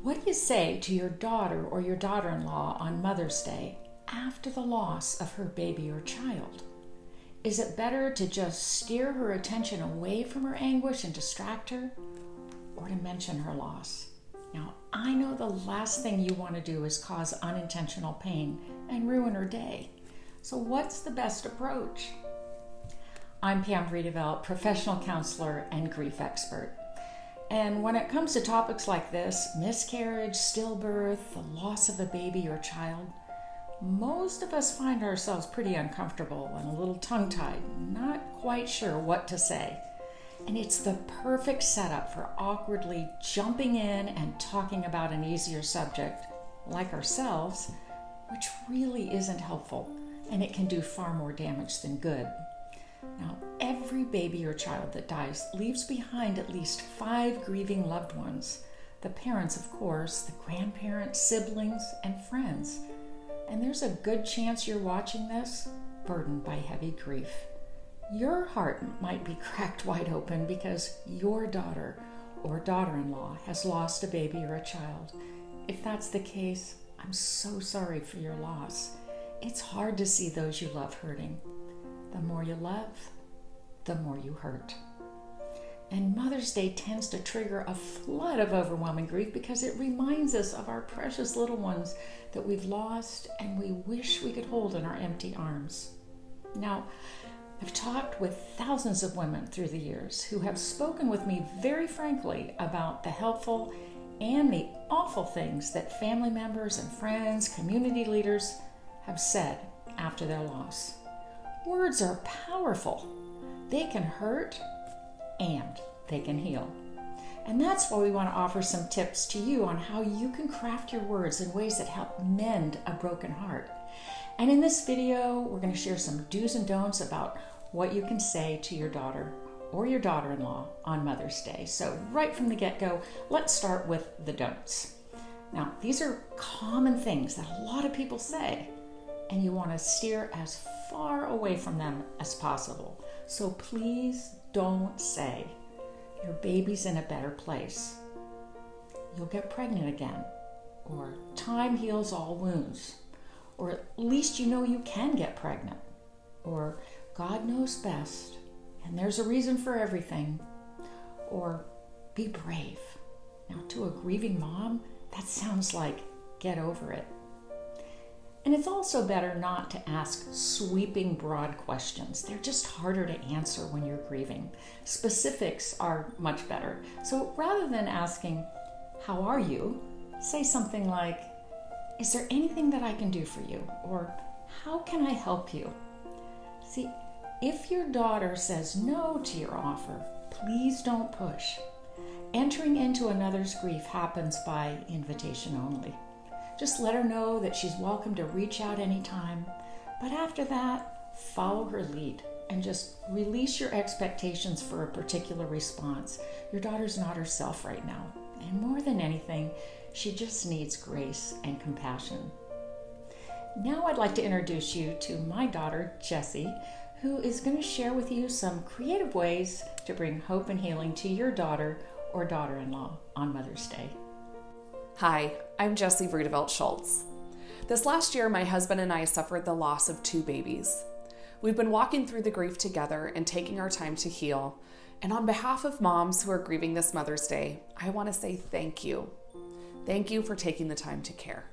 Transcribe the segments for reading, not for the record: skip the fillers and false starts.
What do you say to your daughter or your daughter-in-law on Mother's Day after the loss of her baby or child? Is it better to just steer her attention away from her anguish and distract her, or to mention her loss? Now, I know the last thing you want to do is cause unintentional pain and ruin her day. So what's the best approach? I'm Pam Friedevelt, professional counselor and grief expert. And when it comes to topics like this, miscarriage, stillbirth, the loss of a baby or child, most of us find ourselves pretty uncomfortable and a little tongue-tied, not quite sure what to say. And it's the perfect setup for awkwardly jumping in and talking about an easier subject, like ourselves, which really isn't helpful, and it can do far more damage than good. Now, every baby or child that dies leaves behind at least 5 grieving loved ones. The parents, of course, the grandparents, siblings, and friends. And there's a good chance you're watching this burdened by heavy grief. Your heart might be cracked wide open because your daughter or daughter-in-law has lost a baby or a child. If that's the case, I'm so sorry for your loss. It's hard to see those you love hurting. The more you love, the more you hurt. And Mother's Day tends to trigger a flood of overwhelming grief because it reminds us of our precious little ones that we've lost and we wish we could hold in our empty arms. Now, I've talked with thousands of women through the years who have spoken with me very frankly about the helpful and the awful things that family members and friends, community leaders have said after their loss. Words are powerful. They can hurt and they can heal. And that's why we want to offer some tips to you on how you can craft your words in ways that help mend a broken heart. And in this video, we're going to share some do's and don'ts about what you can say to your daughter or your daughter-in-law on Mother's Day. So right from the get-go, let's start with the don'ts. Now, these are common things that a lot of people say, and you want to steer as far away from them as possible. So please don't say, your baby's in a better place, you'll get pregnant again, or time heals all wounds, or at least you know you can get pregnant, or God knows best, and there's a reason for everything, or be brave. Now, to a grieving mom, that sounds like get over it. And it's also better not to ask sweeping, broad questions. They're just harder to answer when you're grieving. Specifics are much better. So rather than asking, how are you? Say something like, is there anything that I can do for you? Or how can I help you? See, if your daughter says no to your offer, please don't push. Entering into another's grief happens by invitation only. Just let her know that she's welcome to reach out anytime. But after that, follow her lead and just release your expectations for a particular response. Your daughter's not herself right now. And more than anything, she just needs grace and compassion. Now I'd like to introduce you to my daughter, Jessie, who is going to share with you some creative ways to bring hope and healing to your daughter or daughter-in-law on Mother's Day. Hi, I'm Jessie Friedevelt Schultz. This last year, my husband and I suffered the loss of 2 babies. We've been walking through the grief together and taking our time to heal. And on behalf of moms who are grieving this Mother's Day, I want to say thank you. Thank you for taking the time to care.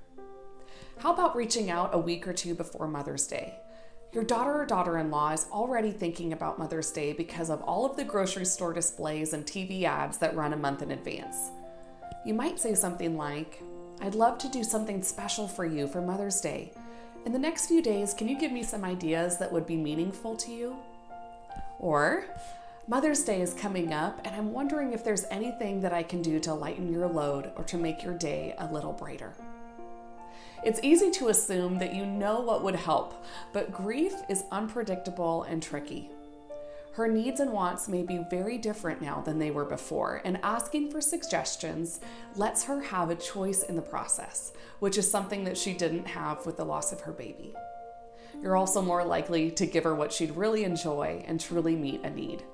How about reaching out a week or 2 before Mother's Day? Your daughter or daughter-in-law is already thinking about Mother's Day because of all of the grocery store displays and TV ads that run a month in advance. You might say something like, I'd love to do something special for you for Mother's Day. In the next few days, can you give me some ideas that would be meaningful to you? Or, Mother's Day is coming up and I'm wondering if there's anything that I can do to lighten your load or to make your day a little brighter. It's easy to assume that you know what would help, but grief is unpredictable and tricky. Her needs and wants may be very different now than they were before, and asking for suggestions lets her have a choice in the process, which is something that she didn't have with the loss of her baby. You're also more likely to give her what she'd really enjoy and truly meet a need.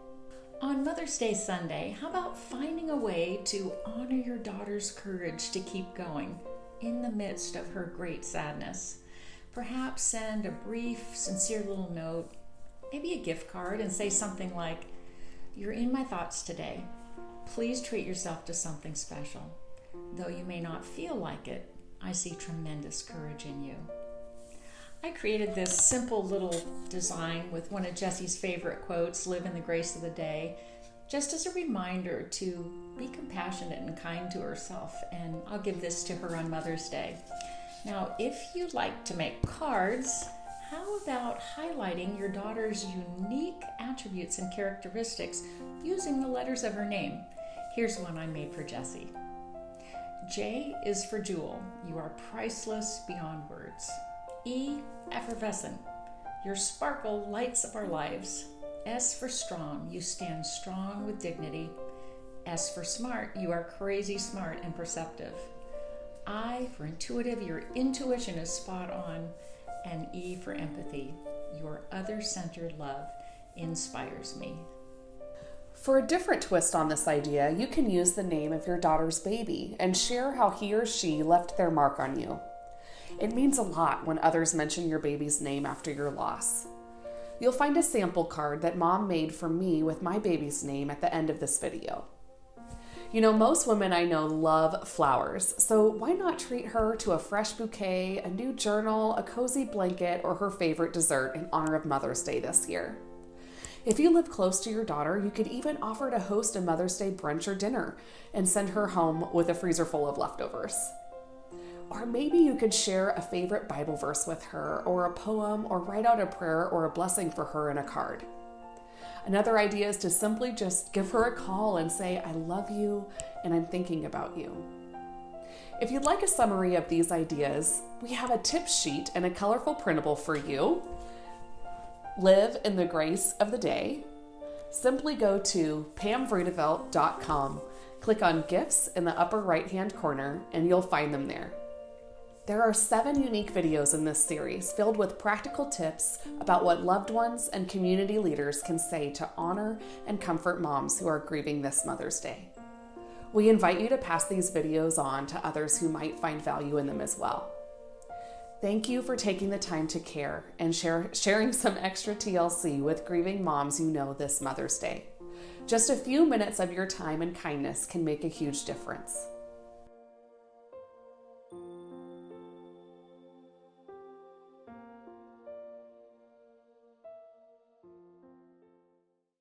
On Mother's Day Sunday, how about finding a way to honor your daughter's courage to keep going in the midst of her great sadness? Perhaps send a brief, sincere little note, maybe a gift card, and say something like, "You're in my thoughts today. Please treat yourself to something special. Though you may not feel like it, I see tremendous courage in you." I created this simple little design with one of Jesse's favorite quotes, "Live in the grace of the day," just as a reminder to be compassionate and kind to herself. And I'll give this to her on Mother's Day. Now, if you'd like to make cards, how about highlighting your daughter's unique attributes and characteristics using the letters of her name? Here's one I made for Jessie. J is for Jewel. You are priceless beyond words. E, effervescent. Your sparkle lights up our lives. S for strong. You stand strong with dignity. S for smart. You are crazy smart and perceptive. I for intuitive. Your intuition is spot on. And E for empathy. Your other-centered love inspires me. For a different twist on this idea, you can use the name of your daughter's baby and share how he or she left their mark on you. It means a lot when others mention your baby's name after your loss. You'll find a sample card that Mom made for me with my baby's name at the end of this video. You know, most women I know love flowers, so why not treat her to a fresh bouquet, a new journal, a cozy blanket, or her favorite dessert in honor of Mother's Day this year? If you live close to your daughter, you could even offer to host a Mother's Day brunch or dinner and send her home with a freezer full of leftovers. Or maybe you could share a favorite Bible verse with her, or a poem, or write out a prayer or a blessing for her in a card. Another idea is to simply just give her a call and say, "I love you and I'm thinking about you." If you'd like a summary of these ideas, we have a tip sheet and a colorful printable for you. Live in the grace of the day. Simply go to pamvriedevelt.com, click on gifts in the upper right-hand corner, and you'll find them there. There are 7 unique videos in this series filled with practical tips about what loved ones and community leaders can say to honor and comfort moms who are grieving this Mother's Day. We invite you to pass these videos on to others who might find value in them as well. Thank you for taking the time to care and sharing some extra TLC with grieving moms you know this Mother's Day. Just a few minutes of your time and kindness can make a huge difference.